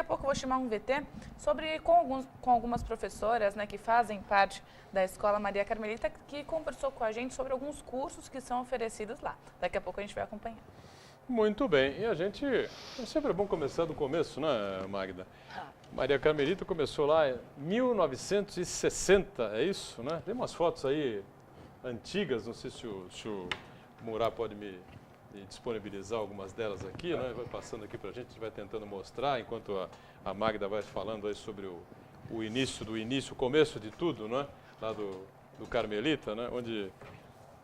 a pouco eu vou chamar um VT com algumas professoras, né, que fazem parte da Escola Maria Carmelita, que conversou com a gente sobre alguns cursos que são oferecidos lá. Daqui a pouco a gente vai acompanhar. Muito bem. E a gente... É sempre bom começar do começo, né, Magda? Maria Carmelita começou lá em 1960, é isso, né? Tem umas fotos aí antigas, não sei se o Murat pode me disponibilizar algumas delas aqui, né? Vai passando aqui para a gente vai tentando mostrar, enquanto a Magda vai falando aí sobre o início, o começo de tudo, né? Lá do Carmelita, né? Onde,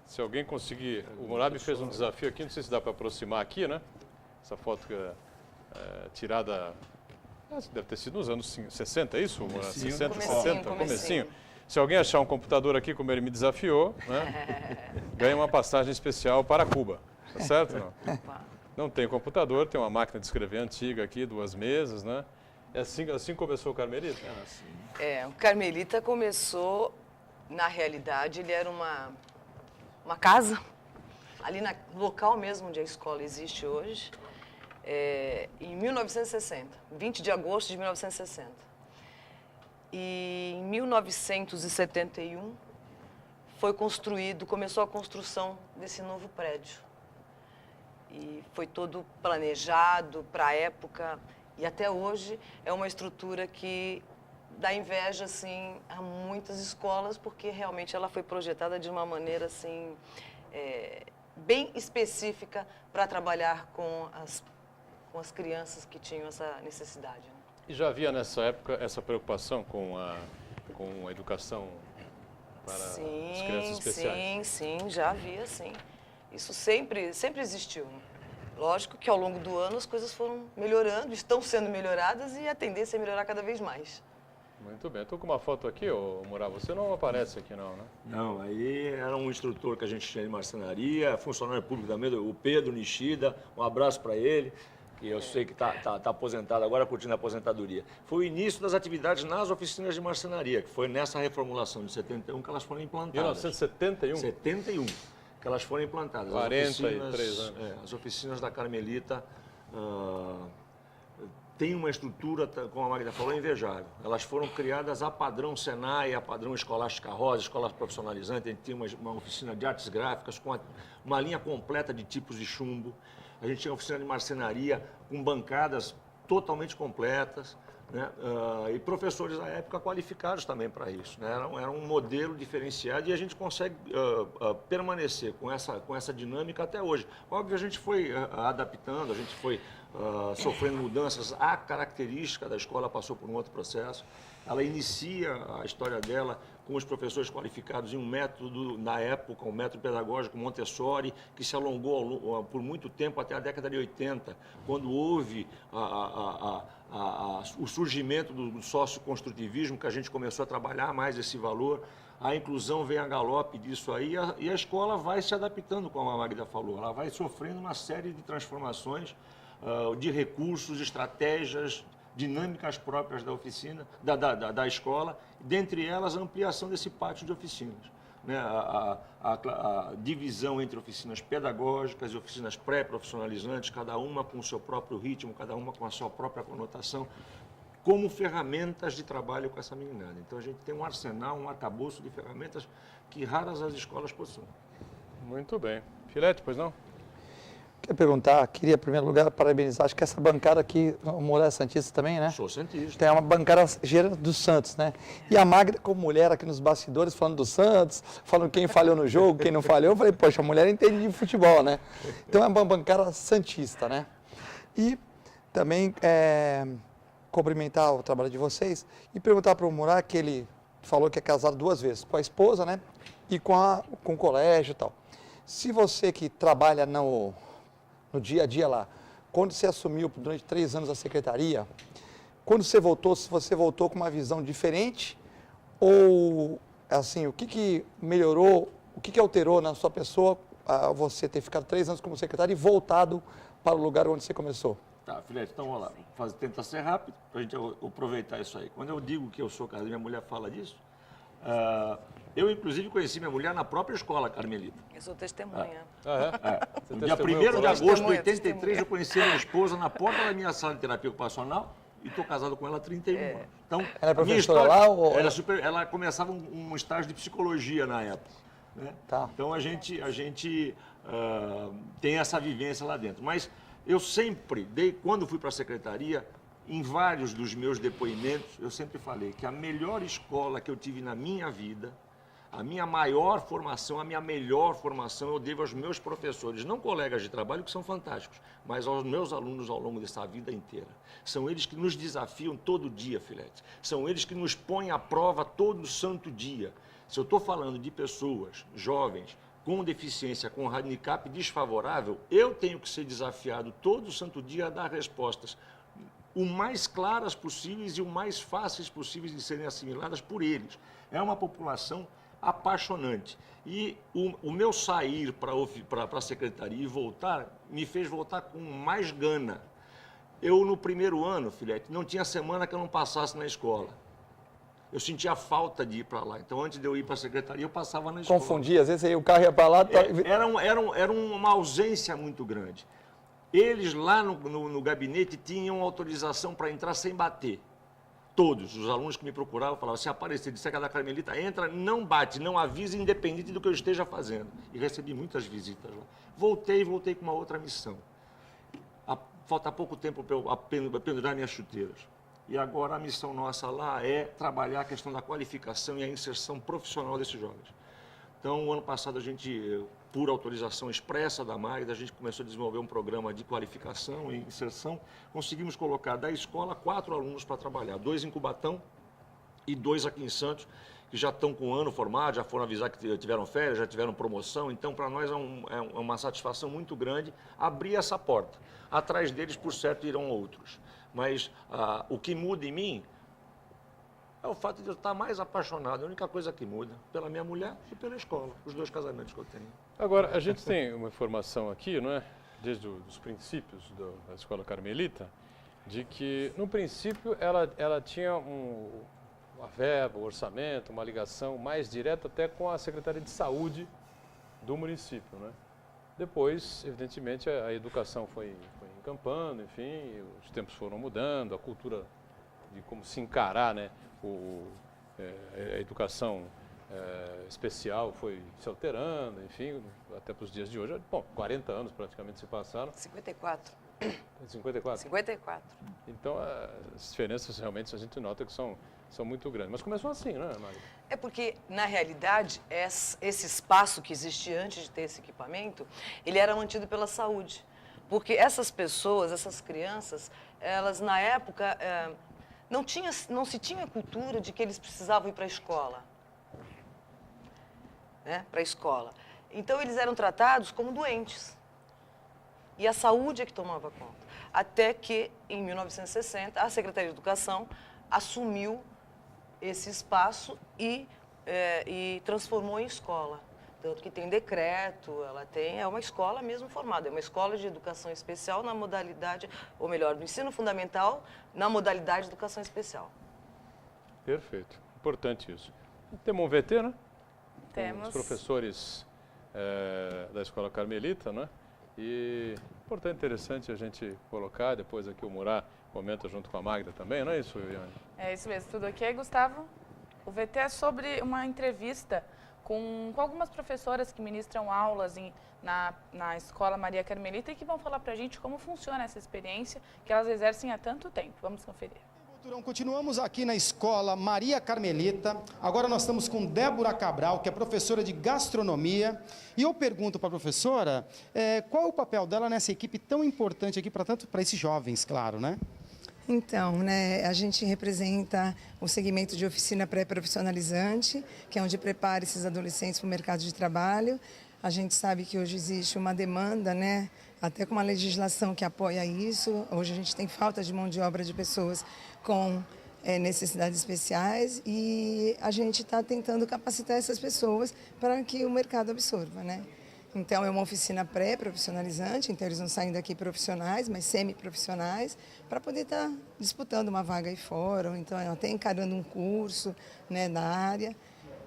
se alguém conseguir... O Murat fez um desafio aqui, não sei se dá para aproximar aqui, né? Essa foto que é tirada... Deve ter sido nos anos 60, é isso? Comecinho. 60, 70, comecinho. Se alguém achar um computador aqui, como ele me desafiou, né, ganha uma passagem especial para Cuba. Tá certo? Não? Não tem computador, tem uma máquina de escrever antiga aqui, 2 mesas, né? É assim começou o Carmelita? O Carmelita começou, na realidade, ele era uma casa, ali no local mesmo onde a escola existe hoje. Em 1960, 20 de agosto de 1960. E em 1971 começou a construção desse novo prédio. E foi todo planejado para a época e até hoje é uma estrutura que dá inveja assim a muitas escolas, porque realmente ela foi projetada de uma maneira assim bem específica para trabalhar com as crianças que tinham essa necessidade. Né? E já havia nessa época essa preocupação com a educação para as crianças especiais? Sim, já havia, sim. Isso sempre existiu. Né? Lógico que ao longo do ano as coisas foram melhorando, estão sendo melhoradas e a tendência é melhorar cada vez mais. Muito bem. Estou com uma foto aqui, Murat. Você não aparece aqui não, né? Não, aí era um instrutor que a gente tinha de marcenaria, funcionário público também, o Pedro Nishida, um abraço para ele. Que eu sei que está aposentado agora, curtindo a aposentadoria. Foi o início das atividades nas oficinas de marcenaria, que foi nessa reformulação de 71 que elas foram implantadas. 1971? 71, que elas foram implantadas. 43 anos. As oficinas da Carmelita têm uma estrutura, como a Magda falou, invejável. Elas foram criadas a padrão Senai, a padrão Escolástica Rosa, escola profissionalizante. A gente tinha uma oficina de artes gráficas com uma linha completa de tipos de chumbo. A gente tinha oficina de marcenaria com bancadas totalmente completas, né? E professores da época qualificados também para isso. Né? Era um modelo diferenciado e a gente consegue permanecer com essa dinâmica até hoje. Óbvio, a gente foi adaptando, a gente foi sofrendo mudanças. A característica da escola passou por um outro processo. Ela inicia a história dela com os professores qualificados em um método, na época, um método pedagógico Montessori, que se alongou por muito tempo, até a década de 80, quando houve o surgimento do socioconstrutivismo, que a gente começou a trabalhar mais esse valor. A inclusão vem a galope disso aí, e a escola vai se adaptando, como a Magda falou, ela vai sofrendo uma série de transformações, de recursos, de estratégias, dinâmicas próprias da oficina, da escola, dentre elas a ampliação desse pátio de oficinas. Né? A divisão entre oficinas pedagógicas e oficinas pré-profissionalizantes, cada uma com o seu próprio ritmo, cada uma com a sua própria conotação, como ferramentas de trabalho com essa meninada. Então a gente tem um arsenal, um arcabouço de ferramentas que raras as escolas possuem. Muito bem. Filete, pois não? Queria, em primeiro lugar, parabenizar, acho que essa bancada aqui, o Murat é santista também, né? Sou santista. Tem uma bancada cheia do Santos, né? E a Magda, como mulher aqui nos bastidores, falando do Santos, falando quem falhou no jogo, quem não falhou, eu falei, poxa, a mulher entende de futebol, né? Então é uma bancada santista, né? E também cumprimentar o trabalho de vocês e perguntar para o Murat, que ele falou que é casado 2 vezes, com a esposa, né? E com o colégio e tal. Se você que trabalha no dia a dia lá, quando você assumiu durante 3 anos a secretaria, quando você voltou, se você voltou com uma visão diferente ou, assim, o que melhorou, o que alterou na sua pessoa você ter ficado 3 anos como secretário e voltado para o lugar onde você começou? Tá, Filete, então vamos lá. Tenta ser rápido para a gente aproveitar isso aí. Quando eu digo que eu sou casado, minha mulher fala disso, eu, inclusive, conheci minha mulher na própria escola Carmelita. Eu sou testemunha. No dia 1º de agosto de 83, eu conheci minha esposa na porta da minha sala de terapia ocupacional, e estou casado com ela há 31 anos. Então, Ela é a minha professora lá ou... ela começava um estágio de psicologia na época. Né? Tá. Então, a gente tem essa vivência lá dentro. Mas eu sempre, quando fui para a secretaria, em vários dos meus depoimentos, eu sempre falei que a melhor escola que eu tive na minha vida, a minha maior formação, a minha melhor formação eu devo aos meus professores, não colegas de trabalho que são fantásticos, mas aos meus alunos ao longo dessa vida inteira. São eles que nos desafiam todo dia, Filete. São eles que nos põem à prova todo santo dia. Se eu estou falando de pessoas jovens, com deficiência, com handicap desfavorável, eu tenho que ser desafiado todo santo dia a dar respostas o mais claras possíveis e o mais fáceis possíveis de serem assimiladas por eles. É uma população apaixonante. E o meu sair para a secretaria e voltar, me fez voltar com mais gana. Eu, no primeiro ano, Filete, não tinha semana que eu não passasse na escola. Eu sentia falta de ir para lá. Então, antes de eu ir para a secretaria, eu passava na escola. Confundia, às vezes aí o carro ia para lá... Era uma ausência muito grande. Eles lá no gabinete tinham autorização para entrar sem bater. Todos os alunos que me procuravam falavam, se aparecer, disser que é da Carmelita, entra, não bate, não avisa, independente do que eu esteja fazendo. E recebi muitas visitas lá. Voltei com uma outra missão. Falta pouco tempo para eu pendurar minhas chuteiras. E agora a missão nossa lá é trabalhar a questão da qualificação e a inserção profissional desses jovens. Então, o ano passado, a gente, por autorização expressa da Magda, a gente começou a desenvolver um programa de qualificação e inserção. Conseguimos colocar da escola 4 alunos para trabalhar, 2 em Cubatão e 2 aqui em Santos, que já estão com um ano formado, já foram avisar que tiveram férias, já tiveram promoção. Então, para nós é uma satisfação muito grande abrir essa porta. Atrás deles, por certo, irão outros. Mas o que muda em mim é o fato de eu estar mais apaixonado. A única coisa que muda, pela minha mulher e pela escola, os 2 casamentos que eu tenho. Agora, a gente tem uma informação aqui, não é? Desde os princípios da Escola Carmelita, de que, no princípio, ela tinha uma verba, um orçamento, uma ligação mais direta até com a Secretaria de Saúde do município, né? Depois, evidentemente, a educação foi encampando, enfim, os tempos foram mudando, a cultura de como se encarar, né, a educação especial foi se alterando, enfim, até para os dias de hoje. Bom, 40 anos praticamente se passaram. 54. 54? 54. Então, as diferenças realmente a gente nota que são muito grandes. Mas começou assim, não é, Mari? É porque, na realidade, esse espaço que existia antes de ter esse equipamento, ele era mantido pela saúde. Porque essas pessoas, essas crianças, elas, na época, não se tinha cultura de que eles precisavam ir para a escola. Né? Para a escola. Então, eles eram tratados como doentes. E a saúde é que tomava conta. Até que, em 1960, a Secretaria de Educação assumiu esse espaço e transformou em escola. Tanto que tem decreto, é uma escola mesmo formada, é uma escola de educação especial na modalidade, ou melhor, do ensino fundamental na modalidade de educação especial. Perfeito, importante isso. Temos um VT, né? Temos. Os professores da Escola Carmelita, né? E importante, interessante a gente colocar, depois aqui o Murá comenta junto com a Magda também, não é isso, Iane? É isso mesmo, tudo ok, Gustavo? O VT é sobre uma entrevista com algumas professoras que ministram aulas na Escola Maria Carmelita e que vão falar para a gente como funciona essa experiência que elas exercem há tanto tempo. Vamos conferir. Continuamos aqui na Escola Maria Carmelita. Agora nós estamos com Débora Cabral, que é professora de gastronomia. E eu pergunto para a professora qual é o papel dela nessa equipe tão importante aqui para esses jovens, claro, né? Então, né, a gente representa o segmento de oficina pré-profissionalizante, que é onde prepara esses adolescentes para o mercado de trabalho. A gente sabe que hoje existe uma demanda, né, até com uma legislação que apoia isso. Hoje a gente tem falta de mão de obra de pessoas com necessidades especiais e a gente está tentando capacitar essas pessoas para que o mercado absorva, né? Então, é uma oficina pré-profissionalizante, então eles não saem daqui profissionais, mas semi-profissionais, para poder estar disputando uma vaga aí fora, ou então até encarando um curso, né, da área.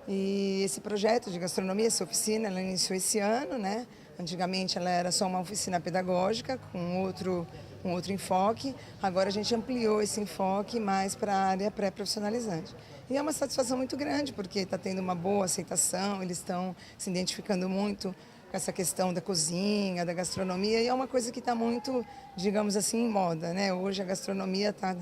E esse projeto de gastronomia, essa oficina, ela iniciou esse ano, né? Antigamente ela era só uma oficina pedagógica, com outro um outro enfoque. Agora a gente ampliou esse enfoque mais para a área pré-profissionalizante. E é uma satisfação muito grande, porque está tendo uma boa aceitação, eles estão se identificando muito com essa questão da cozinha, da gastronomia, e é uma coisa que está muito, digamos assim, em moda, né? Hoje a gastronomia está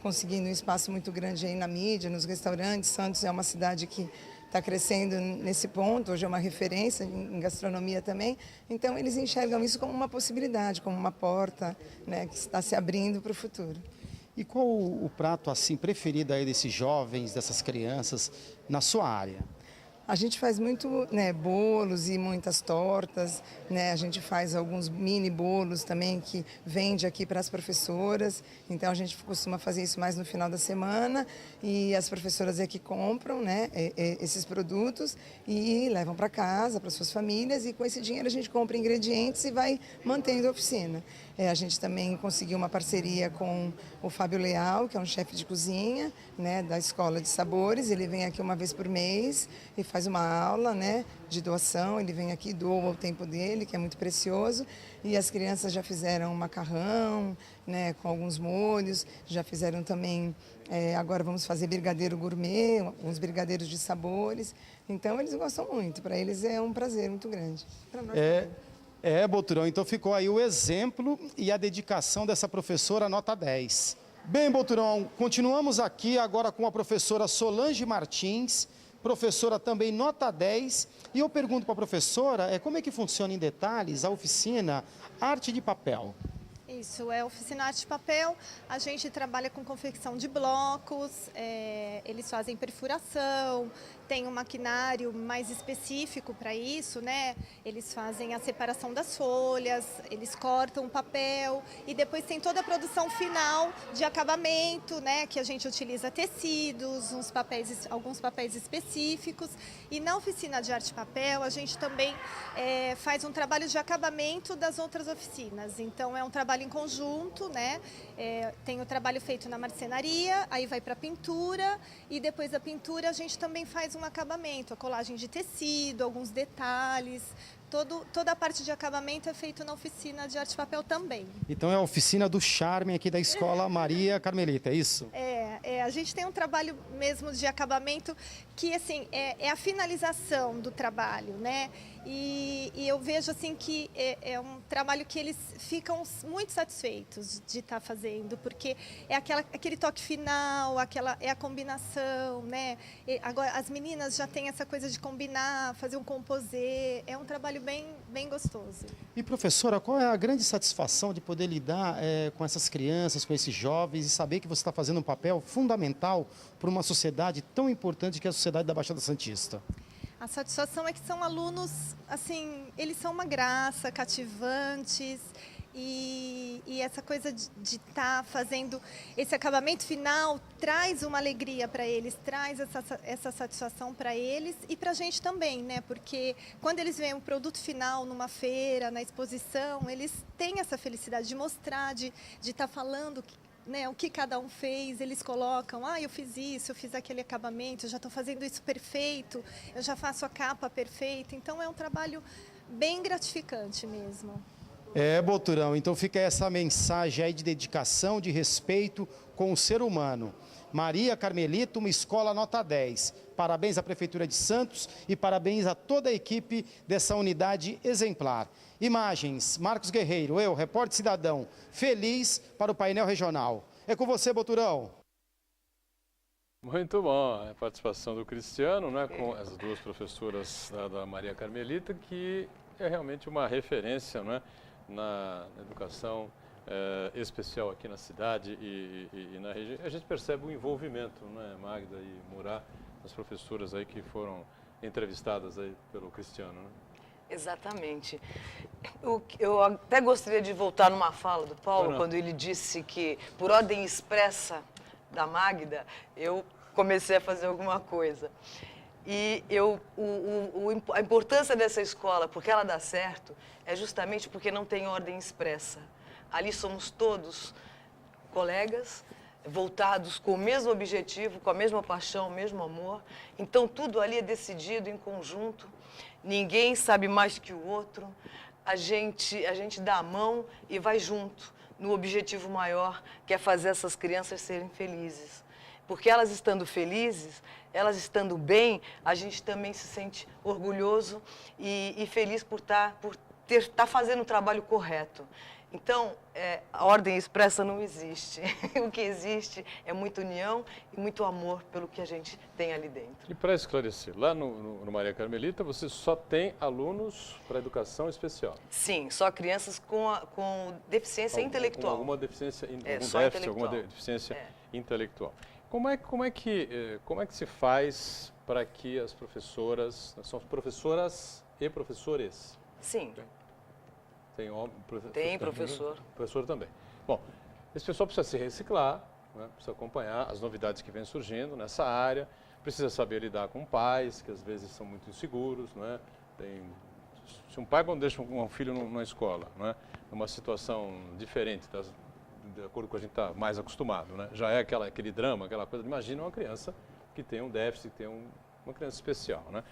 conseguindo um espaço muito grande aí na mídia, nos restaurantes. Santos é uma cidade que está crescendo nesse ponto, hoje é uma referência em gastronomia também. Então eles enxergam isso como uma possibilidade, como uma porta, né, que está se abrindo para o futuro. E qual o prato assim preferido aí desses jovens, dessas crianças, na sua área? A gente faz muito, né, bolos e muitas tortas, né? A gente faz alguns mini bolos também que vende aqui para as professoras. Então a gente costuma fazer isso mais no final da semana e as professoras é que compram, né, esses produtos e levam para casa, para suas famílias, e com esse dinheiro a gente compra ingredientes e vai mantendo a oficina. A gente também conseguiu uma parceria com o Fábio Leal, que é um chefe de cozinha, né, da Escola de Sabores. Ele vem aqui uma vez por mês e faz uma aula, né, de doação. Ele vem aqui e doa o tempo dele, que é muito precioso. E as crianças já fizeram um macarrão, né, com alguns molhos. Já fizeram também, agora vamos fazer brigadeiro gourmet, uns brigadeiros de sabores. Então eles gostam muito. Para eles é um prazer muito grande. Para nós também. Boturão, então ficou aí o exemplo e a dedicação dessa professora nota 10. Bem, Boturão, continuamos aqui agora com a professora Solange Martins, professora também nota 10. E eu pergunto para a professora como é que funciona em detalhes a oficina Arte de Papel. Isso, é oficina Arte de Papel. A gente trabalha com confecção de blocos, eles fazem perfuração, tem um maquinário mais específico para isso, né? Eles fazem a separação das folhas, eles cortam o papel e depois tem toda a produção final de acabamento, né? Que a gente utiliza tecidos, alguns papéis específicos. E na oficina de Arte de Papel a gente também faz um trabalho de acabamento das outras oficinas. Então é um trabalho em conjunto, né? Tem o trabalho feito na marcenaria, aí vai para a pintura e depois da pintura a gente também faz um acabamento, a colagem de tecido, alguns detalhes. Toda a parte de acabamento é feito na oficina de Arte de Papel também. Então é a oficina do charme aqui da Escola Maria Carmelita, é isso? A gente tem um trabalho mesmo de acabamento que, assim, é a finalização do trabalho, né? E eu vejo, assim, que é um trabalho que eles ficam muito satisfeitos de estar fazendo, porque é aquele toque final, é a combinação, né? Agora, as meninas já têm essa coisa de combinar, fazer um composê, é um trabalho bem gostoso. E, professora, qual é a grande satisfação de poder lidar com essas crianças, com esses jovens e saber que você está fazendo um papel fundamental para uma sociedade tão importante que é a sociedade da Baixada Santista? A satisfação é que são alunos, assim, eles são uma graça, cativantes. E essa coisa de estar fazendo esse acabamento final traz uma alegria para eles, traz essa satisfação para eles e para a gente também, né? Porque quando eles veem o produto final numa feira, na exposição, eles têm essa felicidade de mostrar, de estar falando, né, o que cada um fez. Eles colocam, eu fiz isso, eu fiz aquele acabamento, eu já estou fazendo isso perfeito, eu já faço a capa perfeita. Então é um trabalho bem gratificante mesmo. Boturão, então fica essa mensagem aí de dedicação, de respeito com o ser humano. Maria Carmelita, uma escola nota 10. Parabéns à Prefeitura de Santos e parabéns a toda a equipe dessa unidade exemplar. Imagens, Marcos Guerreiro, eu, repórter cidadão, feliz para o painel regional. É com você, Boturão. Muito bom a participação do Cristiano, né, com as duas professoras da Maria Carmelita, que é realmente uma referência, né, na educação especial aqui na cidade e na região. A gente percebe o envolvimento, né, Magda e Murá, as professoras aí que foram entrevistadas aí pelo Cristiano, né? Exatamente. Eu até gostaria de voltar numa fala do Paulo, quando ele disse que, por ordem expressa da Magda, eu comecei a fazer alguma coisa. E a importância dessa escola, porque ela dá certo, é justamente porque não tem ordem expressa. Ali somos todos colegas, voltados com o mesmo objetivo, com a mesma paixão, o mesmo amor. Então, tudo ali é decidido em conjunto. Ninguém sabe mais que o outro. A gente dá a mão e vai junto. no objetivo maior, que é fazer essas crianças serem felizes. Porque elas estando felizes, elas estando bem, a gente também se sente orgulhoso e feliz por estar fazendo o trabalho correto. Então, a ordem expressa não existe. O que existe é muita união e muito amor pelo que a gente tem ali dentro. E para esclarecer, lá no Maria Carmelita, você só tem alunos para educação especial? Sim, só crianças com deficiência intelectual. Alguma deficiência, algum só déficit, alguma intelectual. deficiência intelectual. Como é que se faz para que as professoras, são professoras e professores? Sim. Tem professor. Professor também. Bom, esse pessoal precisa se reciclar, né? Precisa acompanhar as novidades que vêm surgindo nessa área, precisa saber lidar com pais, que às vezes são muito inseguros, né? Se um pai, quando deixa um filho numa escola, né? Numa situação diferente, de acordo com a gente está mais acostumado, né? Já é aquele drama, aquela coisa. Imagina uma criança que tem um déficit, que tem uma criança especial, né?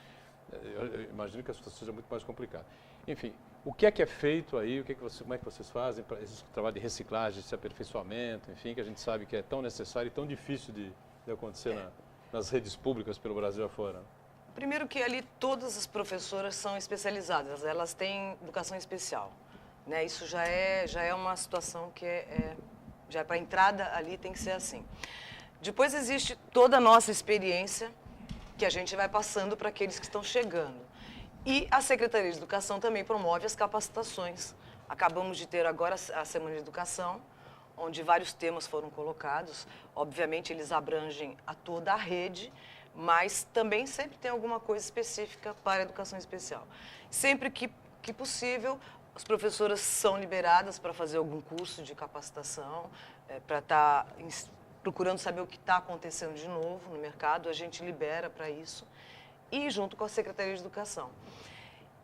Eu imagino que a situação seja muito mais complicada. Enfim, o que é feito aí? Como é que vocês fazem para esse trabalho de reciclagem, esse aperfeiçoamento, enfim, que a gente sabe que é tão necessário e tão difícil de acontecer nas redes públicas pelo Brasil afora? Primeiro que ali todas as professoras são especializadas, elas têm educação especial, né? Isso já é uma situação que já para a entrada ali tem que ser assim. Depois existe toda a nossa experiência que a gente vai passando para aqueles que estão chegando. E a Secretaria de Educação também promove as capacitações. Acabamos de ter agora a Semana de Educação, onde vários temas foram colocados. Obviamente, eles abrangem a toda a rede, mas também sempre tem alguma coisa específica para a educação especial. Sempre que possível, as professoras são liberadas para fazer algum curso de capacitação, para estar procurando saber o que está acontecendo de novo no mercado, a gente libera para isso. E junto com a Secretaria de Educação.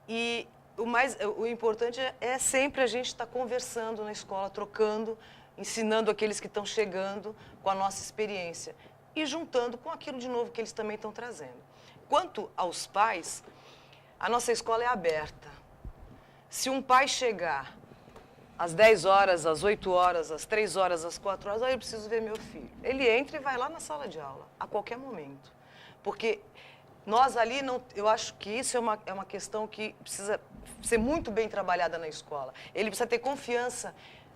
E o importante é sempre a gente estar conversando na escola, trocando, ensinando aqueles que estão chegando com a nossa experiência e juntando com aquilo de novo que eles também estão trazendo. Quanto aos pais, a nossa escola é aberta. Se um pai chegar às 10 horas, às 8 horas, às 3 horas, às 4 horas, eu preciso ver meu filho. Ele entra e vai lá na sala de aula, a qualquer momento. Porque nós ali, eu acho que isso é uma questão que precisa ser muito bem trabalhada na escola. Ele precisa ter confiança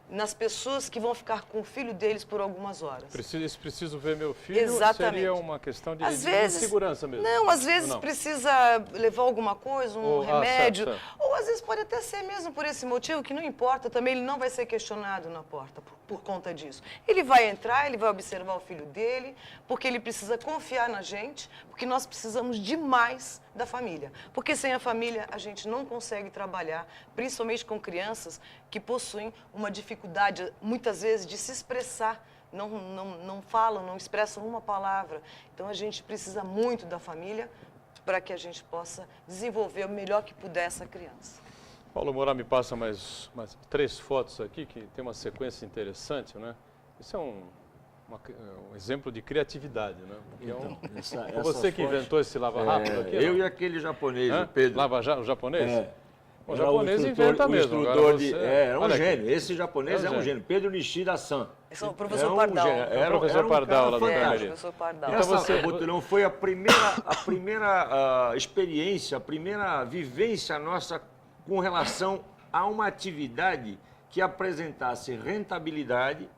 nas pessoas que vão ficar com o filho deles por algumas horas. Preciso ver meu filho. Exatamente. Seria uma questão de segurança mesmo? Não, às vezes precisa levar alguma coisa, remédio. Certo. Ou às vezes pode até ser mesmo por esse motivo, que não importa também, ele não vai ser questionado na porta por conta disso. Ele vai entrar, ele vai observar o filho dele, porque ele precisa confiar na gente, porque nós precisamos demais da família. Porque sem a família a gente não consegue trabalhar, principalmente com crianças que possuem uma dificuldade, muitas vezes, de se expressar. Não falam, não expressam uma palavra. Então, a gente precisa muito da família para que a gente possa desenvolver o melhor que puder essa criança. Paulo Moura me passa mais 3 fotos aqui, que tem uma sequência interessante, né? Isso é um exemplo de criatividade, né? Então, você que inventou esse lava-rápido aqui? Eu e aquele japonês, o Pedro. O japonês? O Era japonês inventa mesmo. Era um gênio. Esse japonês é um gênio. Pedro Nishida-san. Esse é o professor Pardal. Era o professor Pardal lá do Carmelita. Professor Pardal. Essa, Botelhão, foi a primeira experiência, a primeira vivência nossa com relação a uma atividade que apresentasse rentabilidade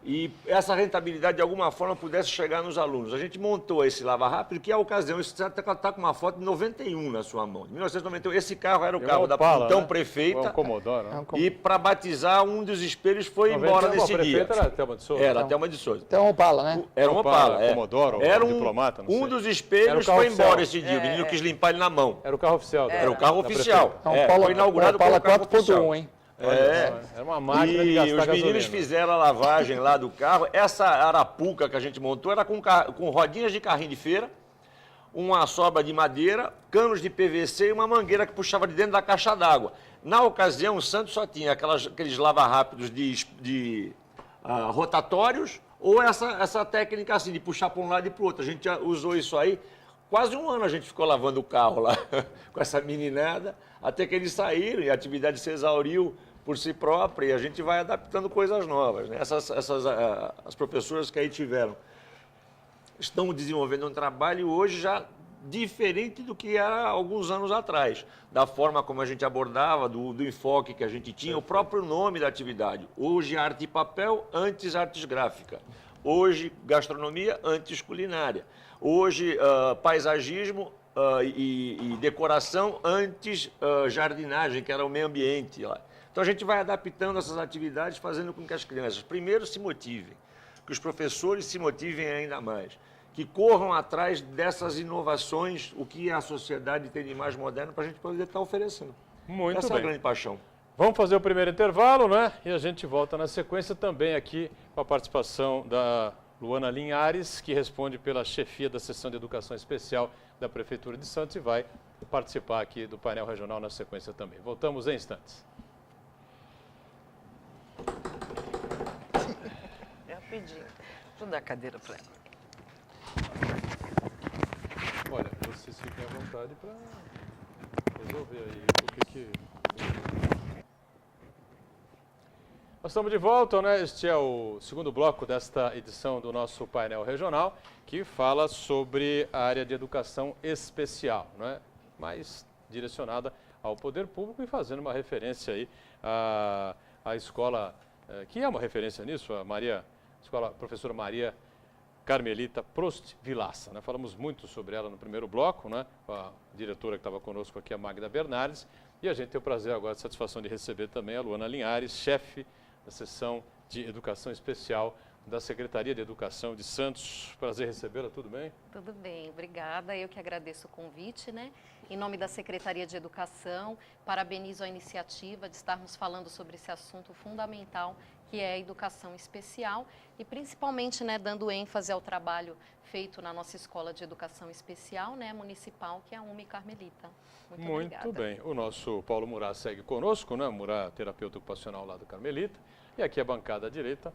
e essa rentabilidade de alguma forma pudesse chegar nos alunos. A gente montou esse Lava Rápido, que é a ocasião, você está com uma foto de 91 na sua mão, de 1991. Esse carro era o carro da então prefeita. Commodore, e para batizar um dos espelhos foi embora nesse dia. Era a Thelma de Souza? Era a Thelma de Souza. Então, Opala, né? Era uma Opala. Commodore, era diplomata, não sei. Um dos espelhos foi embora esse dia, o menino quis limpar ele na mão. Era o carro oficial. Era o carro oficial. Foi inaugurado Opala com o carro oficial. 4.1, hein? Era uma máquina de gastar gasolina. E os meninos fizeram a lavagem lá do carro. Essa arapuca que a gente montou era com rodinhas de carrinho de feira, uma sobra de madeira, canos de PVC e uma mangueira que puxava de dentro da caixa d'água. Na ocasião, o Santos só tinha aqueles lava-rápidos de rotatórios ou essa técnica assim, de puxar para um lado e para o outro. A gente já usou isso aí. Quase um ano a gente ficou lavando o carro lá com essa meninada, até que eles saíram e a atividade se exauriu por si própria e a gente vai adaptando coisas novas, né? As professoras que aí tiveram estão desenvolvendo um trabalho hoje já diferente do que era há alguns anos atrás, da forma como a gente abordava, do enfoque que a gente tinha, o próprio nome da atividade. Hoje, arte e papel, antes artes gráfica. Hoje, gastronomia, antes culinária. Hoje, paisagismo e decoração, antes jardinagem, que era o meio ambiente lá. Então, a gente vai adaptando essas atividades, fazendo com que as crianças, primeiro, se motivem, que os professores se motivem ainda mais, que corram atrás dessas inovações, o que a sociedade tem de mais moderno para a gente poder estar oferecendo. Muito Essa bem. é a grande paixão. Vamos fazer o primeiro intervalo, né? E a gente volta na sequência também aqui com a participação da Luana Linhares, que responde pela chefia da Seção de Educação Especial da Prefeitura de Santos e vai participar aqui do painel regional na sequência também. Voltamos em instantes. É rapidinho. Vou dar a cadeira para ela. Olha, vocês fiquem à vontade para resolver aí o que... Nós estamos de volta, né? Este é o segundo bloco desta edição do nosso painel regional, que fala sobre a área de educação especial, né? Mais direcionada ao poder público e fazendo uma referência aí à escola, que é uma referência nisso, a professora Maria Carmelita Prost Vilaça, né? Falamos muito sobre ela no primeiro bloco, né? A diretora que estava conosco aqui, a Magda Bernardes, e a gente tem o prazer agora, a satisfação de receber também a Luana Linhares, chefe da Seção de Educação Especial da Secretaria de Educação de Santos. Prazer recebê-la, tudo bem? Tudo bem, obrigada. Eu que agradeço o convite, né? Em nome da Secretaria de Educação, parabenizo a iniciativa de estarmos falando sobre esse assunto fundamental, que é a educação especial e principalmente, né, dando ênfase ao trabalho feito na nossa Escola de Educação Especial, né, municipal, que é a UME Carmelita. Muito obrigada. Muito bem. O nosso Paulo Murat segue conosco, né? Murat, terapeuta ocupacional lá do Carmelita. E aqui a bancada à direita,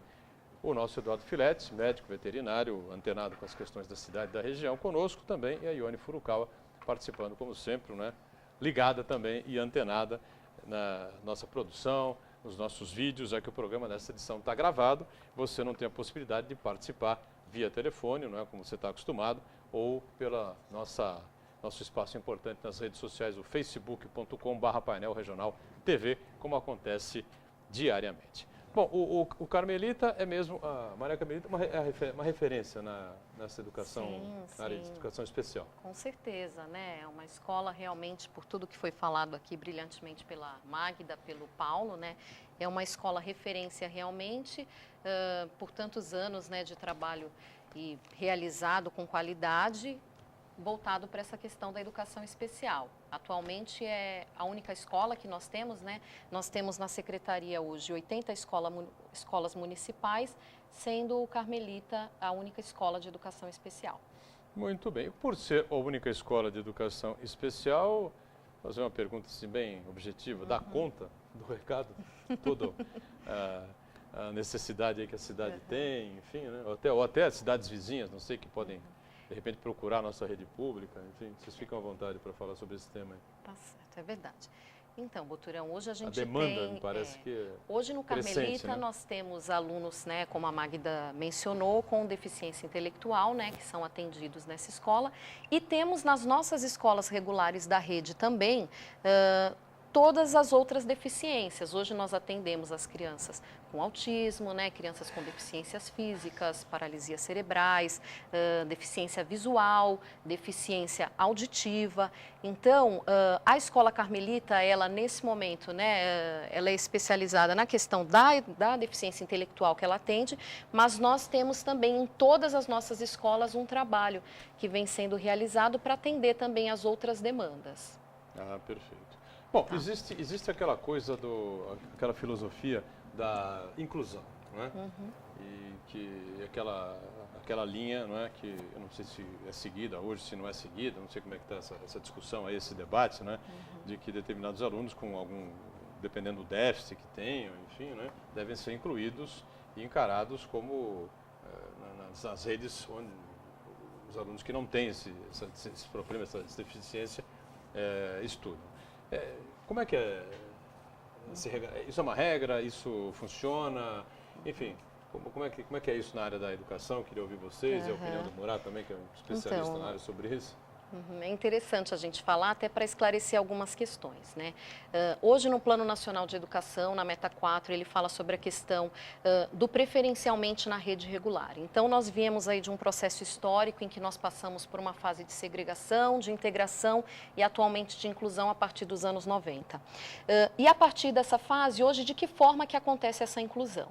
o nosso Eduardo Filetti, médico veterinário, antenado com as questões da cidade e da região, conosco também, e a Ione Furukawa participando, como sempre, né? Ligada também e antenada na nossa produção, nos nossos vídeos, já que o programa dessa edição está gravado, você não tem a possibilidade de participar via telefone, não é como você está acostumado, ou pela nosso espaço importante nas redes sociais, o facebook.com/painel regional TV, como acontece diariamente. Bom, o Carmelita é mesmo, a Maria Carmelita uma referência nessa educação, Sim, na área de sim. educação especial. Com certeza, né? É uma escola realmente, por tudo que foi falado aqui brilhantemente pela Magda, pelo Paulo, né? É uma escola referência realmente, por tantos anos, né, de trabalho e realizado com qualidade, voltado para essa questão da educação especial. Atualmente é a única escola que nós temos, né? Nós temos na secretaria hoje 80 escolas municipais, sendo o Carmelita a única escola de educação especial. Muito bem. Por ser a única escola de educação especial, vou fazer uma pergunta assim, bem objetiva, dá conta do recado? Toda a necessidade aí que a cidade tem, enfim, né? Ou até as cidades vizinhas, não sei, que podem de repente procurar a nossa rede pública, enfim, vocês ficam à vontade para falar sobre esse tema aí. Tá certo, é verdade. Então, Boturão, hoje a gente demanda, tem... me parece que hoje no Carmelita crescente, né? nós temos alunos, né, como a Magda mencionou, com deficiência intelectual, né, que são atendidos nessa escola. E temos nas nossas escolas regulares da rede também todas as outras deficiências. Hoje nós atendemos as crianças com autismo, né, crianças com deficiências físicas, paralisias cerebrais, deficiência visual, deficiência auditiva. Então, a Escola Carmelita, ela nesse momento, né, ela é especializada na questão da deficiência intelectual que ela atende, mas nós temos também em todas as nossas escolas um trabalho que vem sendo realizado para atender também as outras demandas. Ah, perfeito. Bom, existe aquela coisa, aquela filosofia da inclusão, não é? E que aquela linha, não é? Que eu não sei se é seguida hoje, se não é seguida, não sei como é que está essa discussão aí, esse debate, né? De que determinados alunos com dependendo do déficit que tenham, enfim, né? Devem ser incluídos e encarados como nas redes onde os alunos que não têm esse problema, essa deficiência, estudam. Como é que é Isso é uma regra? Isso funciona? Enfim, como é que é isso na área da educação? Queria ouvir vocês e a opinião do Murat também, que é um especialista na área sobre isso. É interessante a gente falar até para esclarecer algumas questões, né? Hoje no Plano Nacional de Educação, na Meta 4, ele fala sobre a questão do preferencialmente na rede regular. Então nós viemos aí de um processo histórico em que nós passamos por uma fase de segregação, de integração e atualmente de inclusão a partir dos anos 90. E a partir dessa fase, hoje, de que forma que acontece essa inclusão?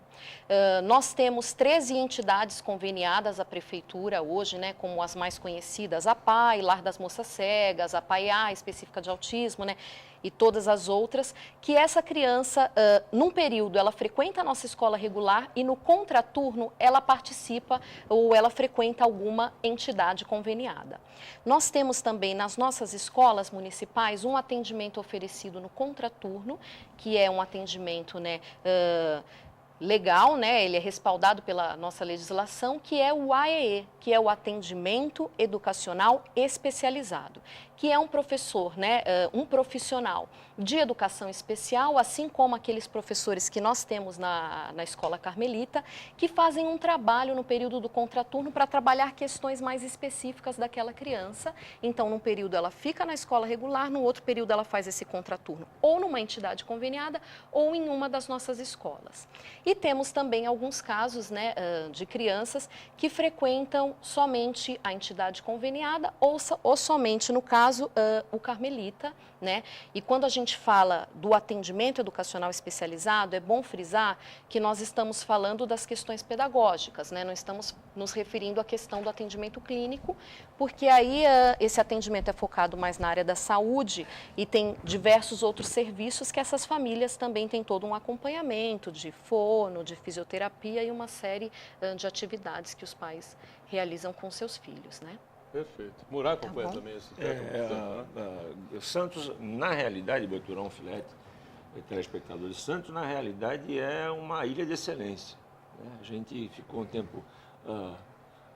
Nós temos 13 entidades conveniadas à Prefeitura hoje, né, como as mais conhecidas, a PAI, Lar das Moças Cegas, a PAIA, específica de autismo, né? E todas as outras, que essa criança, num período, ela frequenta a nossa escola regular e no contraturno ela participa ou ela frequenta alguma entidade conveniada. Nós temos também nas nossas escolas municipais um atendimento oferecido no contraturno, que é um atendimento, né, legal, né? Ele é respaldado pela nossa legislação, que é o AEE, que é o Atendimento Educacional Especializado, que é um professor, né, um profissional de educação especial, assim como aqueles professores que nós temos na Escola Carmelita, que fazem um trabalho no período do contraturno para trabalhar questões mais específicas daquela criança. Então, num período ela fica na escola regular, no outro período ela faz esse contraturno ou numa entidade conveniada ou em uma das nossas escolas. E temos também alguns casos, né, de crianças que frequentam somente a entidade conveniada ou somente, no caso, o Carmelita, né? E quando a gente fala do atendimento educacional especializado, é bom frisar que nós estamos falando das questões pedagógicas, né? Não estamos nos referindo à questão do atendimento clínico, porque aí esse atendimento é focado mais na área da saúde e tem diversos outros serviços que essas famílias também têm todo um acompanhamento de fono, de fisioterapia e uma série de atividades que os pais realizam com seus filhos, né? Perfeito. Murat acompanha também esse Santos, na realidade, Boturão, Filete, telespectadores, Santos, na realidade, é uma ilha de excelência. Né? A gente ficou um tempo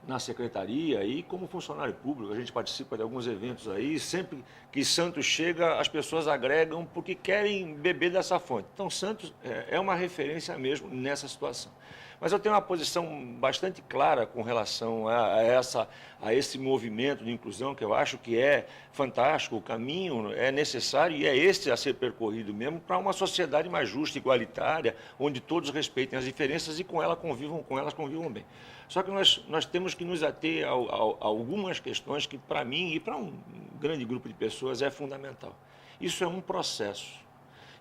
na secretaria e como funcionário público, a gente participa de alguns eventos aí, sempre que Santos chega, as pessoas agregam porque querem beber dessa fonte. Então, Santos é uma referência mesmo nessa situação. Mas eu tenho uma posição bastante clara com relação a esse movimento de inclusão, que eu acho que é fantástico, o caminho é necessário e é esse a ser percorrido mesmo para uma sociedade mais justa, igualitária, onde todos respeitem as diferenças e com elas convivam bem. Só que nós temos que nos ater a algumas questões que, para mim e para um grande grupo de pessoas, é fundamental. Isso é um processo.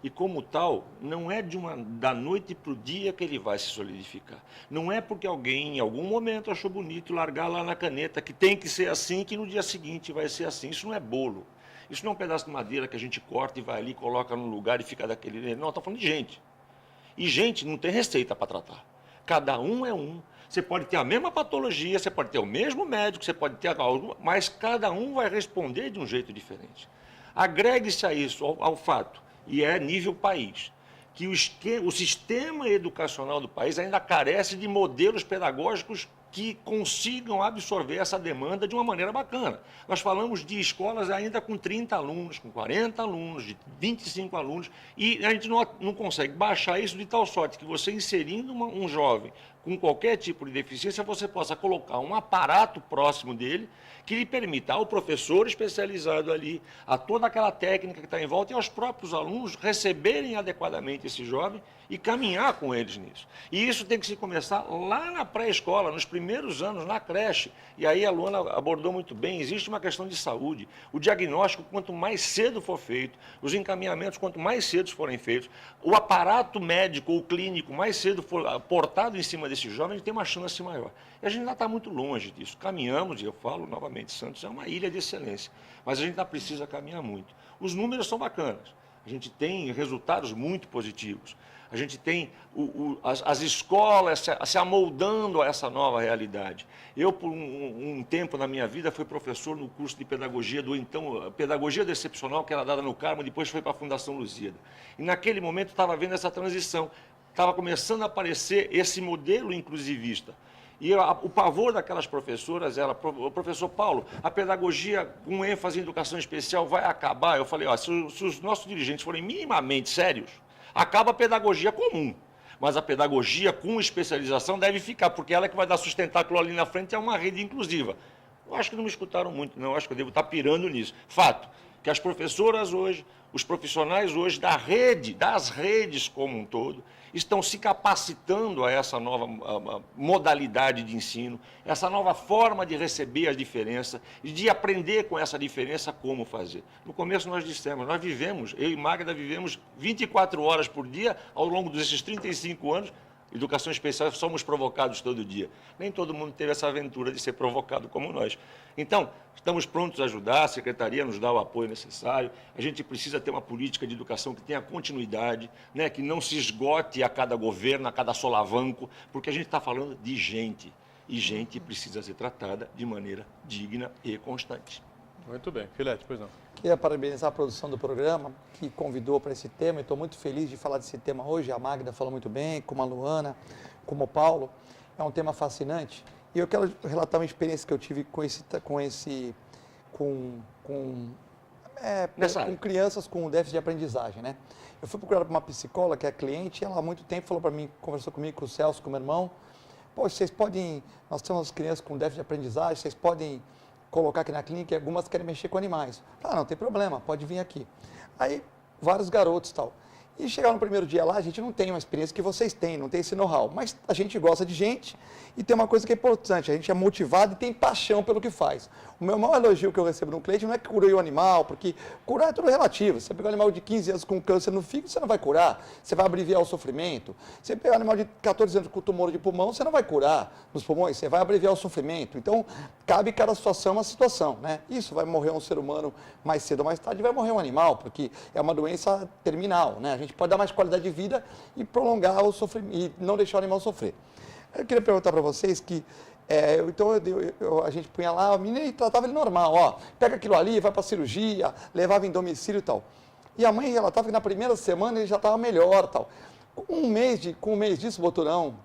E, como tal, não é da noite para o dia que ele vai se solidificar. Não é porque alguém, em algum momento, achou bonito largar lá na caneta que tem que ser assim, que no dia seguinte vai ser assim. Isso não é bolo. Isso não é um pedaço de madeira que a gente corta e vai ali, coloca no lugar e fica daquele... Não, está falando de gente. E gente não tem receita para tratar. Cada um é um. Você pode ter a mesma patologia, você pode ter o mesmo médico, você pode ter algo, mas cada um vai responder de um jeito diferente. Agregue-se a isso, ao fato, e é nível país, que o sistema educacional do país ainda carece de modelos pedagógicos que consigam absorver essa demanda de uma maneira bacana. Nós falamos de escolas ainda com 30 alunos, com 40 alunos, de 25 alunos, e a gente não consegue baixar isso de tal sorte que você inserindo um jovem com qualquer tipo de deficiência, você possa colocar um aparato próximo dele que lhe permita ao professor especializado ali, a toda aquela técnica que está em volta e aos próprios alunos receberem adequadamente esse jovem e caminhar com eles nisso. E isso tem que se começar lá na pré-escola, nos primeiros anos, na creche. E aí a Luana abordou muito bem, existe uma questão de saúde. O diagnóstico, quanto mais cedo for feito, os encaminhamentos, quanto mais cedo forem feitos, o aparato médico ou clínico mais cedo for portado em cima desse jovem, ele tem uma chance maior. E a gente ainda está muito longe disso. Caminhamos, e eu falo novamente, Santos é uma ilha de excelência, mas a gente ainda precisa caminhar muito. Os números são bacanas, a gente tem resultados muito positivos, a gente tem as escolas se amoldando a essa nova realidade. Eu, por um tempo na minha vida, fui professor no curso de pedagogia Pedagogia do Excepcional, que era dada no Carmo, depois foi para a Fundação Lusíada. E naquele momento estava vendo essa transição, estava começando a aparecer esse modelo inclusivista. E o pavor daquelas professoras era, professor Paulo, a pedagogia com ênfase em educação especial vai acabar? Eu falei, se os nossos dirigentes forem minimamente sérios, Acaba a pedagogia comum. Mas a pedagogia com especialização deve ficar, porque ela é que vai dar sustentáculo ali na frente, é uma rede inclusiva. Eu acho que não me escutaram muito, não. Eu acho que eu devo estar pirando nisso. Fato, que as professoras hoje, os profissionais hoje da rede, das redes como um todo, estão se capacitando a essa nova modalidade de ensino, essa nova forma de receber a diferença e de aprender com essa diferença como fazer. No começo nós dissemos, nós vivemos, eu e Magda vivemos 24 horas por dia ao longo desses 35 anos. Educação especial, somos provocados todo dia. Nem todo mundo teve essa aventura de ser provocado como nós. Então, estamos prontos a ajudar, a Secretaria nos dá o apoio necessário. A gente precisa ter uma política de educação que tenha continuidade, né, que não se esgote a cada governo, a cada solavanco, porque a gente está falando de gente. E gente precisa ser tratada de maneira digna e constante. Muito bem. Filete, pois não. Queria parabenizar a produção do programa, que convidou para esse tema. Estou muito feliz de falar desse tema hoje. A Magda falou muito bem, como a Luana, como o Paulo. É um tema fascinante. E eu quero relatar uma experiência que eu tive com crianças com déficit de aprendizagem, né? Eu fui procurar uma psicóloga, que é cliente, e ela há muito tempo falou para mim, conversou comigo, com o Celso, com o meu irmão. Poxa, vocês podem, nós temos crianças com déficit de aprendizagem, vocês podem colocar aqui na clínica, e algumas querem mexer com animais. Ah, não tem problema, pode vir aqui. Aí, vários garotos e tal. E chegar no primeiro dia lá, a gente não tem uma experiência que vocês têm, não tem esse know-how. Mas a gente gosta de gente e tem uma coisa que é importante, a gente é motivado e tem paixão pelo que faz. O meu maior elogio que eu recebo no cliente não é que curei o animal, porque curar é tudo relativo. Você pegar um animal de 15 anos com câncer no fígado, você não vai curar, você vai abreviar o sofrimento. Você pegar um animal de 14 anos com tumor de pulmão, você não vai curar nos pulmões, você vai abreviar o sofrimento. Então, cabe cada situação uma situação, né? Isso, vai morrer um ser humano mais cedo ou mais tarde, vai morrer um animal, porque é uma doença terminal, né? A gente pode dar mais qualidade de vida e prolongar o sofrimento, e não deixar o animal sofrer. Eu queria perguntar para vocês que, a gente punha lá, o menino e tratava ele normal, ó, pega aquilo ali, vai para cirurgia, levava em domicílio e tal. E a mãe relatava que na primeira semana ele já estava melhor tal. Com um mês disso, Boturão,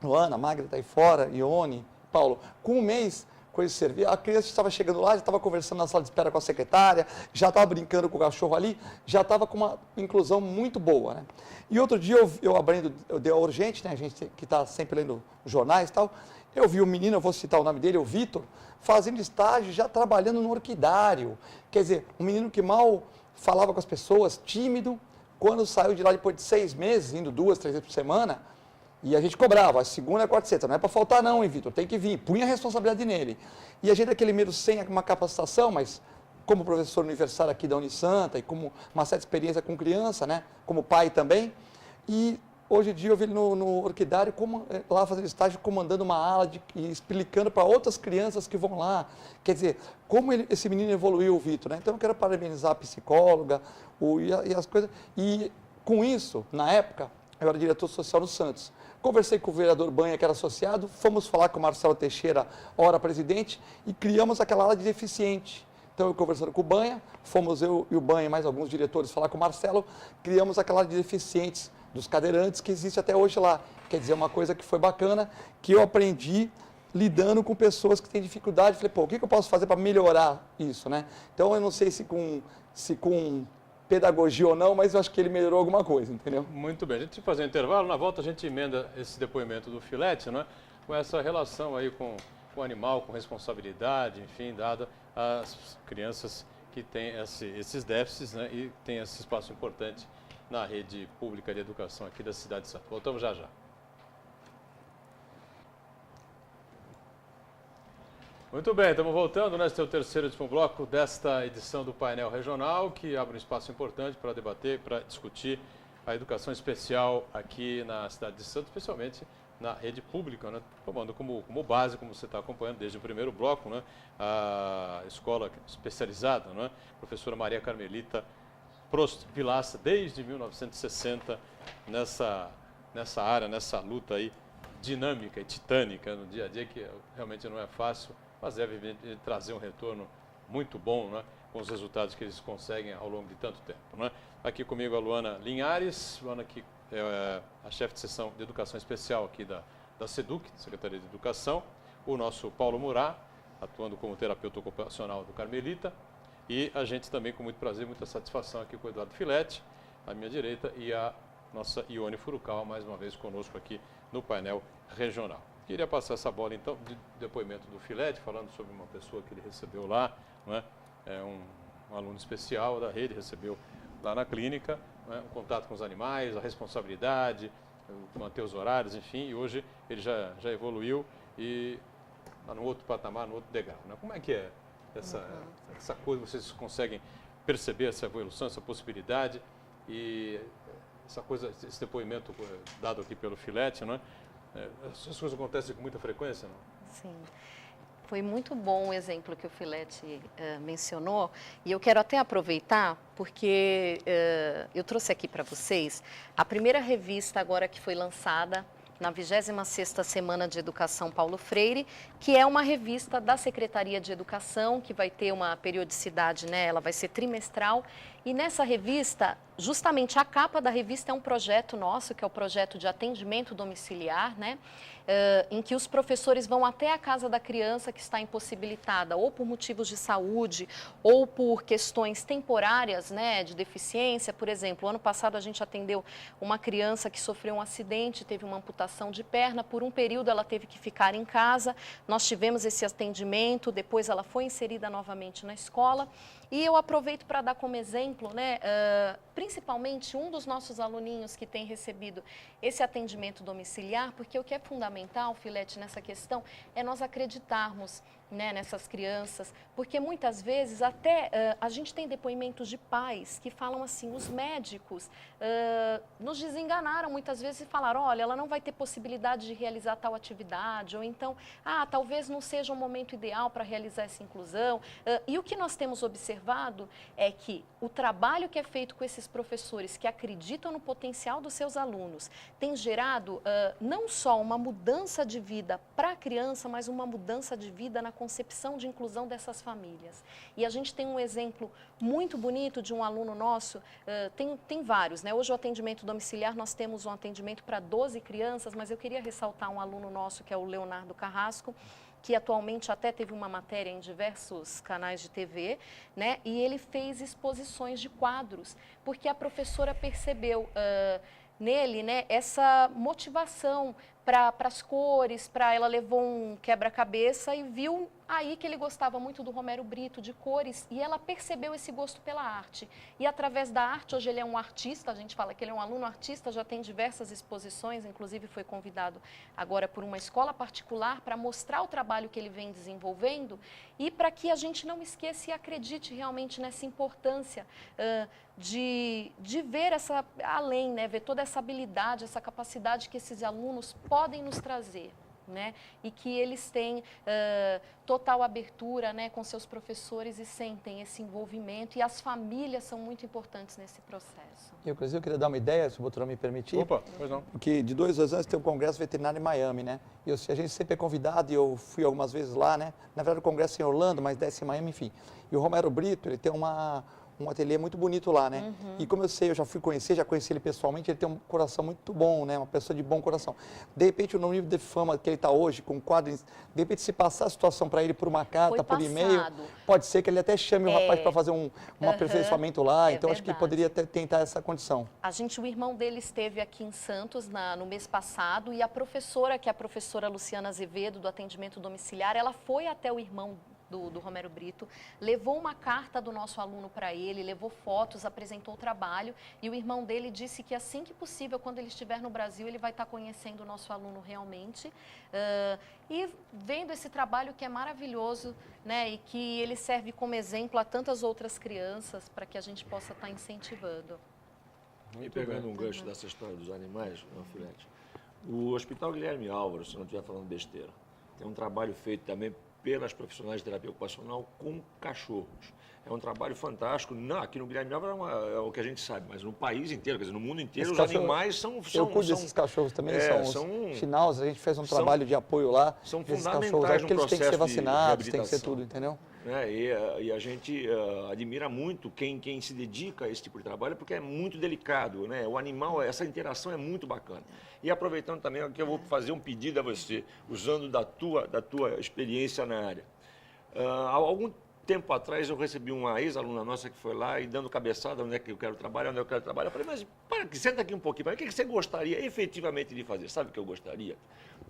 Luana, Magda está aí fora, Ione, Paulo, com um mês com esse serviço, a criança estava chegando lá, já estava conversando na sala de espera com a secretária, já estava brincando com o cachorro ali, já estava com uma inclusão muito boa, né? E outro dia eu dei a urgente, né? A gente que está sempre lendo jornais e tal, eu vi um menino, eu vou citar o nome dele, o Vitor, fazendo estágio, já trabalhando no orquidário. Quer dizer, um menino que mal falava com as pessoas, tímido, quando saiu de lá depois de 6 meses, indo 2, 3 vezes por semana, e a gente cobrava, a segunda e a quarta e sexta, não é para faltar não, hein, Vitor, tem que vir, punha a responsabilidade nele. E a gente, aquele medo sem uma capacitação, mas como professor universitário aqui da Unisanta, e como uma certa experiência com criança, né, como pai também, e hoje em dia eu vi ele no orquidário, lá fazendo estágio, comandando uma ala e explicando para outras crianças que vão lá. Quer dizer, como esse menino evoluiu, o Vitor, né? Então eu quero parabenizar a psicóloga e as coisas. E com isso, na época, eu era diretor social no Santos. Conversei com o vereador Banha, que era associado, fomos falar com o Marcelo Teixeira, ora presidente, e criamos aquela ala de deficiente. Então, eu conversando com o Banha, fomos eu e o Banha e mais alguns diretores falar com o Marcelo, criamos aquela ala de deficientes dos cadeirantes que existe até hoje lá. Quer dizer, uma coisa que foi bacana, que eu aprendi lidando com pessoas que têm dificuldade. Falei, pô, o que eu posso fazer para melhorar isso, né? Então, eu não sei se com pedagogia ou não, mas eu acho que ele melhorou alguma coisa, entendeu? Muito bem. A gente vai fazer um intervalo, na volta a gente emenda esse depoimento do Filete, né? Com essa relação aí com o animal, com responsabilidade, enfim, dada às crianças que têm esses déficits, né? E tem esse espaço importante na rede pública de educação aqui da cidade de Santos. Voltamos já já. Muito bem, estamos voltando, né? Este é o terceiro e último bloco desta edição do Painel Regional, que abre um espaço importante para debater, para discutir a educação especial aqui na cidade de Santos, especialmente na rede pública, né? Tomando como base, como você está acompanhando desde o primeiro bloco, né? A escola especializada, né? Professora Maria Carmelita Prost Vilaça, desde 1960, nessa área, nessa luta aí dinâmica e titânica no dia a dia, que realmente não é fácil, mas deve trazer um retorno muito bom, né, com os resultados que eles conseguem ao longo de tanto tempo, né? Aqui comigo a Luana Linhares, Luana que é a chefe de seção de educação especial aqui da SEDUC, Secretaria de Educação, o nosso Paulo Murat, atuando como terapeuta ocupacional do Carmelita, e a gente também, com muito prazer, muita satisfação aqui com o Eduardo Filete, à minha direita, e a nossa Ione Furukawa, mais uma vez conosco aqui no painel regional. Queria passar essa bola, então, de depoimento do Filete, falando sobre uma pessoa que ele recebeu lá, não é? É um aluno especial da rede, recebeu lá na clínica, não é? Um contato com os animais, a responsabilidade, manter os horários, enfim, e hoje ele já evoluiu e está no outro patamar, no outro degrau. Né? Como é que é essa coisa, vocês conseguem perceber essa evolução, essa possibilidade e essa coisa, esse depoimento dado aqui pelo Filete, não é? Essas coisas acontecem com muita frequência, não? Sim. Foi muito bom o exemplo que o Filete mencionou, e eu quero até aproveitar, porque eu trouxe aqui para vocês a primeira revista agora que foi lançada na 26ª Semana de Educação Paulo Freire, que é uma revista da Secretaria de Educação, que vai ter uma periodicidade, né? Ela vai ser trimestral, e nessa revista, justamente a capa da revista é um projeto nosso, que é o projeto de atendimento domiciliar, né? Em que os professores vão até a casa da criança que está impossibilitada, ou por motivos de saúde, ou por questões temporárias, né, de deficiência. Por exemplo, ano passado a gente atendeu uma criança que sofreu um acidente, teve uma amputação de perna, por um período ela teve que ficar em casa, nós tivemos esse atendimento, depois ela foi inserida novamente na escola. E eu aproveito para dar como exemplo, né, principalmente um dos nossos aluninhos que tem recebido esse atendimento domiciliar, porque o que é fundamental, Filete, nessa questão, é nós acreditarmos, né, nessas crianças, porque muitas vezes até a gente tem depoimentos de pais que falam assim, os médicos nos desenganaram muitas vezes e falaram, olha, ela não vai ter possibilidade de realizar tal atividade, ou então, talvez não seja o momento ideal para realizar essa inclusão. E o que nós temos observado é que o trabalho que é feito com esses professores que acreditam no potencial dos seus alunos tem gerado não só uma mudança de vida para a criança, mas uma mudança de vida na concepção de inclusão dessas famílias. E a gente tem um exemplo muito bonito de um aluno nosso, tem vários, né? Hoje o atendimento domiciliar, nós temos um atendimento para 12 crianças, mas eu queria ressaltar um aluno nosso que é o Leonardo Carrasco, que atualmente até teve uma matéria em diversos canais de TV, né? E ele fez exposições de quadros, porque a professora percebeu nele, né, essa motivação para as cores, ela levou um quebra-cabeça e viu aí que ele gostava muito do Romero Brito, de cores, e ela percebeu esse gosto pela arte. E através da arte, hoje ele é um artista, a gente fala que ele é um aluno artista, já tem diversas exposições, inclusive foi convidado agora por uma escola particular para mostrar o trabalho que ele vem desenvolvendo e para que a gente não esqueça e acredite realmente nessa importância de ver essa além, né, ver toda essa habilidade, essa capacidade que esses alunos podem nos trazer, né, e que eles têm total abertura, né, com seus professores e sentem esse envolvimento, e as famílias são muito importantes nesse processo. Inclusive, eu queria dar uma ideia, se o doutor me permitir. Opa, pois não. Porque de 2 a 2 anos tem um congresso veterinário em Miami, né? E a gente sempre é convidado, e eu fui algumas vezes lá, né? Na verdade, o congresso é em Orlando, mas desce em Miami, enfim. E o Romero Brito, ele tem um ateliê muito bonito lá, né? Uhum. E como eu sei, eu já fui conhecer, já conheci ele pessoalmente, ele tem um coração muito bom, né? Uma pessoa de bom coração. De repente, no nível de fama que ele está hoje, com quadros, de repente, se passar a situação para ele por uma carta, por e-mail, pode ser que ele até chame o rapaz para fazer um aperfeiçoamento lá. Então, acho que poderia até tentar essa condição. O irmão dele esteve aqui em Santos no mês passado, e a professora, que é a professora Luciana Azevedo, do atendimento domiciliar, ela foi até o irmão do Romero Brito, levou uma carta do nosso aluno para ele, levou fotos, apresentou o trabalho, e o irmão dele disse que assim que possível, quando ele estiver no Brasil, ele vai estar conhecendo o nosso aluno realmente, e vendo esse trabalho que é maravilhoso, né, e que ele serve como exemplo a tantas outras crianças, para que a gente possa estar incentivando. E pegando um gancho dessa história dos animais, Filete, o Hospital Guilherme Álvaro, se não estiver falando besteira, tem um trabalho feito também pelas profissionais de terapia ocupacional com cachorros. É um trabalho fantástico. Não, aqui no Guilherme Álvaro é o que a gente sabe, mas no país inteiro, quer dizer, no mundo inteiro, os animais são... Eu cuido desses cachorros também, são Schnauzers, a gente fez um trabalho de apoio lá. São desses fundamentais cachorros, no porque eles têm que ser processo de vacinados, tem que ser reabilitação. tudo, entendeu? E a gente admira muito quem se dedica a esse tipo de trabalho, porque é muito delicado, né? O animal, essa interação é muito bacana. E aproveitando também, aqui eu vou fazer um pedido a você, usando da tua experiência na área. Há algum tempo atrás eu recebi uma ex-aluna nossa que foi lá e dando cabeçada, onde é que eu quero trabalhar, onde eu quero trabalhar. Eu falei, mas senta aqui um pouquinho, o que você gostaria efetivamente de fazer? Sabe o que eu gostaria?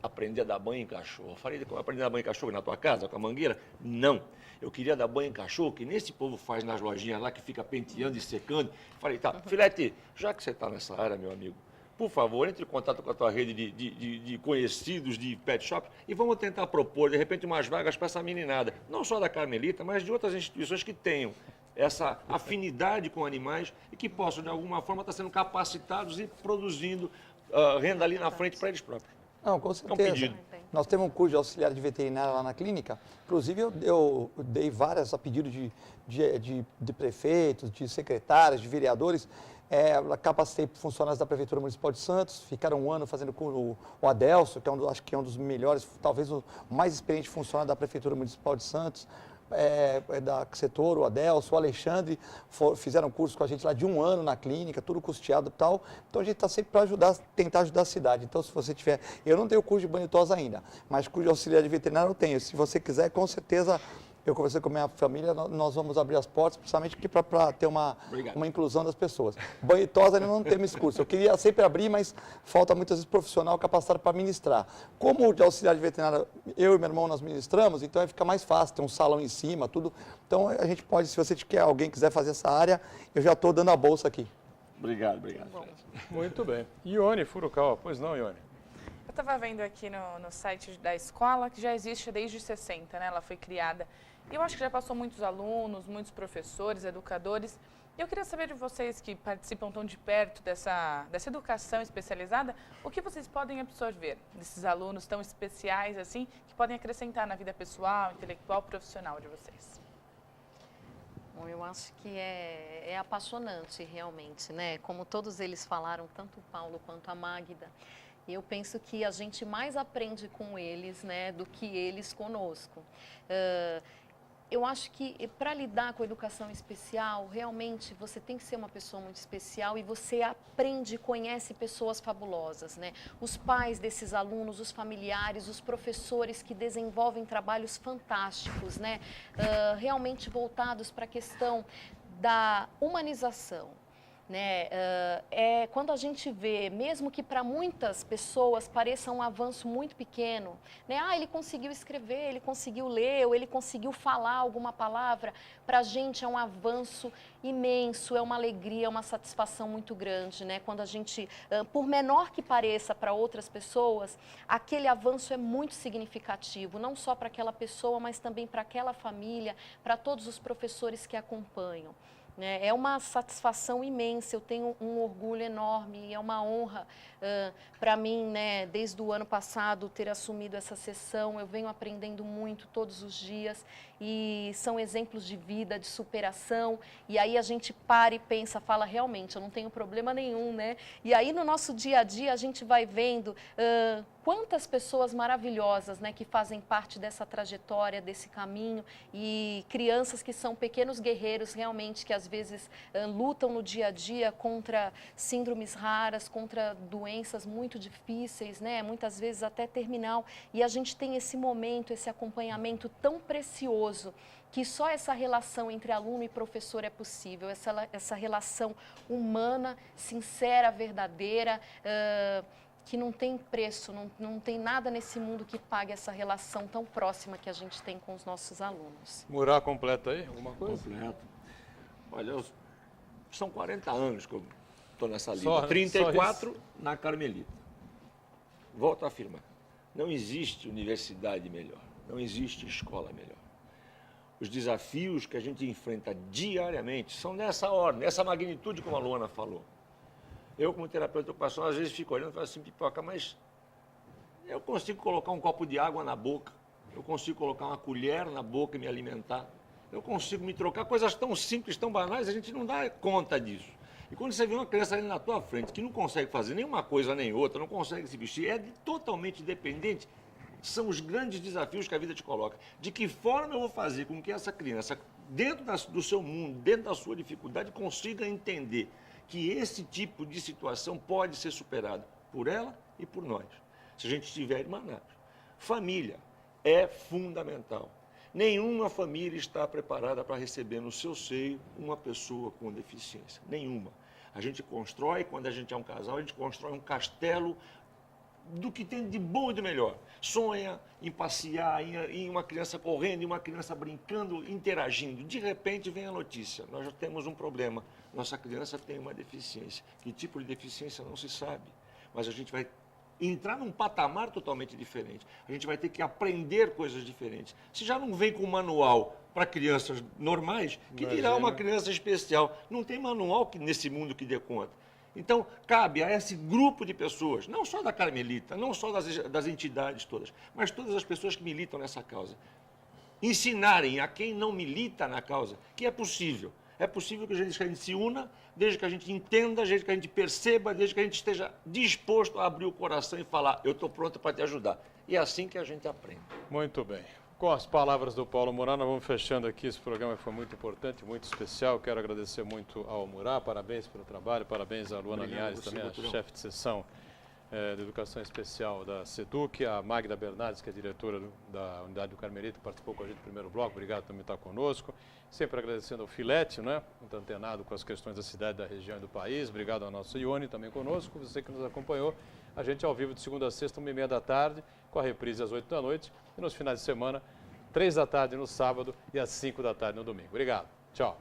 Aprender a dar banho em cachorro. Eu falei, aprender a dar banho em cachorro na tua casa, com a mangueira? Não. Eu queria dar banho em cachorro, que nem esse povo faz nas lojinhas lá, que fica penteando e secando. Eu falei, tá, Filete, já que você está nessa área, meu amigo, por favor, entre em contato com a tua rede de conhecidos de pet shop e vamos tentar propor, de repente, umas vagas para essa meninada. Não só da Carmelita, mas de outras instituições que tenham essa afinidade com animais e que possam, de alguma forma, estar sendo capacitados e produzindo renda ali na frente para eles próprios. Não, com certeza. pedido. Nós temos um curso de auxiliar de veterinária lá na clínica. Inclusive, eu dei várias a pedido de prefeitos, de secretários, de vereadores. Capacitei funcionários da Prefeitura Municipal de Santos, ficaram um ano fazendo o Adelso, que acho que é um dos melhores, talvez o mais experiente funcionário da Prefeitura Municipal de Santos, da setor, o Adelso, o Alexandre, fizeram curso com a gente lá de um ano na clínica, tudo custeado e tal. Então a gente está sempre para tentar ajudar a cidade. Então se você tiver, eu não tenho curso de banho e tosa ainda, mas curso de auxiliar de veterinário eu tenho. Se você quiser, com certeza, eu conversei com a minha família, nós vamos abrir as portas, principalmente para ter uma inclusão das pessoas. Banho e tosa ainda não temos esse curso. Eu queria sempre abrir, mas falta muitas vezes profissional capacitado para ministrar. Como de auxiliar de veterinário, eu e meu irmão nós ministramos, então vai ficar mais fácil, tem um salão em cima, tudo. Então a gente pode, se você alguém quiser fazer essa área, eu já estou dando a bolsa aqui. Obrigado. Muito bem. Ione Furukawa, pois não, Ione? Eu estava vendo aqui no site da escola, que já existe desde 60, né? Ela foi criada. E eu acho que já passou muitos alunos, muitos professores, educadores. E eu queria saber de vocês que participam tão de perto dessa educação especializada, o que vocês podem absorver desses alunos tão especiais assim, que podem acrescentar na vida pessoal, intelectual, profissional de vocês? Bom, eu acho que é apaixonante realmente, né? Como todos eles falaram, tanto o Paulo quanto a Magda. Eu penso que a gente mais aprende com eles, né, do que eles conosco. Eu acho que para lidar com a educação especial, realmente você tem que ser uma pessoa muito especial e você aprende e conhece pessoas fabulosas, né? Os pais desses alunos, os familiares, os professores que desenvolvem trabalhos fantásticos, né? Realmente voltados para a questão da humanização. Né? Quando a gente vê, mesmo que para muitas pessoas pareça um avanço muito pequeno, né? Ele conseguiu escrever, ele conseguiu ler, ou ele conseguiu falar alguma palavra, para a gente é um avanço imenso, é uma alegria, é uma satisfação muito grande, né? Quando a gente, por menor que pareça para outras pessoas, aquele avanço é muito significativo, não só para aquela pessoa, mas também para aquela família, para todos os professores que acompanham. É uma satisfação imensa, eu tenho um orgulho enorme, é uma honra para mim, né, desde o ano passado, ter assumido essa sessão. Eu venho aprendendo muito todos os dias e são exemplos de vida, de superação. E aí a gente para e pensa, fala, realmente, eu não tenho problema nenhum, né? E aí no nosso dia a dia a gente vai vendo quantas pessoas maravilhosas, né, que fazem parte dessa trajetória, desse caminho, e crianças que são pequenos guerreiros realmente, que às vezes lutam no dia a dia contra síndromes raras, contra doenças muito difíceis, né, muitas vezes até terminal, e a gente tem esse momento, esse acompanhamento tão precioso, que só essa relação entre aluno e professor é possível, essa relação humana, sincera, verdadeira, que não tem preço, não tem nada nesse mundo que pague essa relação tão próxima que a gente tem com os nossos alunos. Murá completa aí, alguma coisa? Completo. Olha, são 40 anos que eu estou nessa lida. Só 34 na Carmelita. Volto a afirmar, não existe universidade melhor, não existe escola melhor. Os desafios que a gente enfrenta diariamente são nessa ordem, nessa magnitude como a Luana falou. Eu, como terapeuta ocupacional, às vezes fico olhando e falo assim, Pipoca, mas eu consigo colocar um copo de água na boca, eu consigo colocar uma colher na boca e me alimentar, eu consigo me trocar, coisas tão simples, tão banais, a gente não dá conta disso. E quando você vê uma criança ali na tua frente que não consegue fazer nenhuma coisa nem outra, não consegue se vestir, totalmente dependente, são os grandes desafios que a vida te coloca. De que forma eu vou fazer com que essa criança, dentro do seu mundo, dentro da sua dificuldade, consiga entender que esse tipo de situação pode ser superado por ela e por nós, se a gente estiver irmanados. Família é fundamental. Nenhuma família está preparada para receber no seu seio uma pessoa com deficiência. Nenhuma. A gente constrói, quando a gente é um casal, a gente constrói um castelo do que tem de bom e de melhor. Sonha em passear, em uma criança correndo, em uma criança brincando, interagindo. De repente vem a notícia, nós já temos um problema. Nossa criança tem uma deficiência. Que tipo de deficiência não se sabe. Mas a gente vai entrar num patamar totalmente diferente. A gente vai ter que aprender coisas diferentes. Se já não vem com manual para crianças normais, que dirá uma criança especial? Não tem manual nesse mundo que dê conta. Então, cabe a esse grupo de pessoas, não só da Carmelita, não só das entidades todas, mas todas as pessoas que militam nessa causa, ensinarem a quem não milita na causa que é possível. É possível que a gente se una, desde que a gente entenda, desde que a gente perceba, desde que a gente esteja disposto a abrir o coração e falar, eu estou pronto para te ajudar. E é assim que a gente aprende. Muito bem. Com as palavras do Paulo Murat, nós vamos fechando aqui. Esse programa foi muito importante, muito especial. Quero agradecer muito ao Murat, parabéns pelo trabalho, parabéns à Luana Linhares, também a chefe de seção de Educação Especial da SEDUC, a Magda Bernardes, que é diretora da Unidade do Carmelita, que participou com a gente do primeiro bloco. Obrigado por também estar conosco. Sempre agradecendo ao Filete, né? Muito antenado com as questões da cidade, da região e do país. Obrigado ao nosso Ione também conosco, você que nos acompanhou. A gente ao vivo de segunda a sexta, 1h30 da tarde, com a reprise às 8 da noite. E nos finais de semana, 3 da tarde no sábado e às 5 da tarde no domingo. Obrigado. Tchau.